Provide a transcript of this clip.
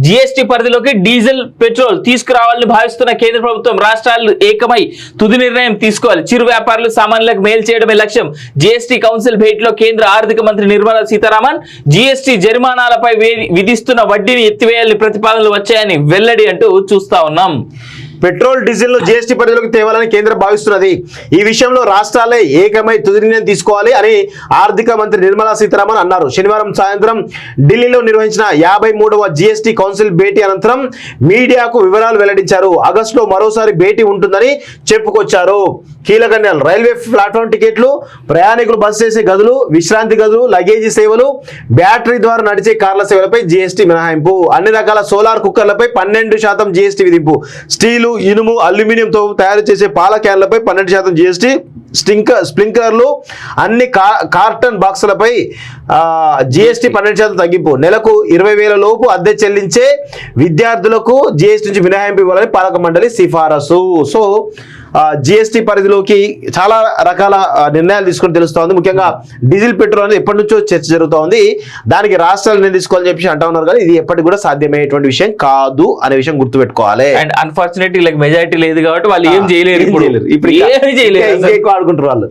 GST పరిధిలోకి diesel petrol తీసుకురావాలని భావిస్తున్న కేంద్ర ప్రభుత్వం రాష్ట్రాలు ఏకమై తుది నిర్ణయం తీసుకోవాలి. చిరు వ్యాపారులు సామాన్యులకు మేలు చేయడమే లక్ష్యం. జీఎస్టీ కౌన్సిల్ భేటీలో కేంద్ర ఆర్థిక మంత్రి నిర్మలా సీతారామన్ జీఎస్టీ జరిమానాలపై విధిస్తున్న వడ్డీని ఎత్తివేయాలని ప్రతిపాదనలు వచ్చాయని వెల్లడి అంటూ చూస్తా ఉన్నాం. పెట్రోల్ డీజిల్ ను జీఎస్టీ పరిధిలోకి తేవాలని కేంద్రం భావిస్తున్నది. ఈ విషయంలో రాష్ట్రాలే ఏకమై తుది నిర్ణయం తీసుకోవాలి అని ఆర్థిక మంత్రి నిర్మలా సీతారామన్ అన్నారు. శనివారం సాయంత్రం ఢిల్లీలో నిర్వహించిన 53వ జీఎస్టీ కౌన్సిల్ భేటీ అనంతరం మీడియాకు వివరాలు వెల్లడించారు. ఆగస్టులో మరోసారి భేటీ ఉంటుందని చెప్పుకొచ్చారు. కీలక నిర్ణయాలు: రైల్వే ప్లాట్ఫామ్ టికెట్లు, ప్రయాణికులు బస చేసే గదులు, విశ్రాంతి గదులు, లగేజీ సేవలు, బ్యాటరీ ద్వారా నడిచే కార్ల సేవలపై జీఎస్టీ మినహాయింపు, అన్ని రకాల సోలార్ కుక్కర్లపై 12% జీఎస్టీ విధింపు, స్టీలు, ఇనుము, అల్యూమినియంతో తయారు చేసే పాల క్యాన్లపై 12% జీఎస్టీ, స్ప్రింక్లర్లు, అన్ని కార్టన్ బాక్సులపై జీఎస్టీ 12% తగ్గింపు, నెలకు 20,000 లోపు అద్దె చెల్లించే విద్యార్థులకు జీఎస్టీ నుంచి మినహాయింపు ఇవ్వాలని పాలక మండలి సిఫారసు. సో జీఎస్టీ పరిధిలోకి చాలా రకాల నిర్ణయాలు తీసుకొని తెలుస్తోంది. ముఖ్యంగా డీజిల్ పెట్రోల్ అనేది ఎప్పటి నుంచో చర్చ జరుగుతూ ఉంది. దానికి రాష్ట్రాలు నిర్ణయం తీసుకోవాలని చెప్పి అంటా ఉన్నారు, కానీ ఇది ఎప్పటికి కూడా సాధ్యమయ్యేటువంటి విషయం కాదు అనే విషయం గుర్తుపెట్టుకోవాలి. అండ్ అన్ఫార్చునేట్లీ మెజారిటీ లేదు కాబట్టి వాళ్ళు ఏం చేయలేరు. ఇప్పుడు ఎక్కువ ఆడుకుంటారు వాళ్ళు.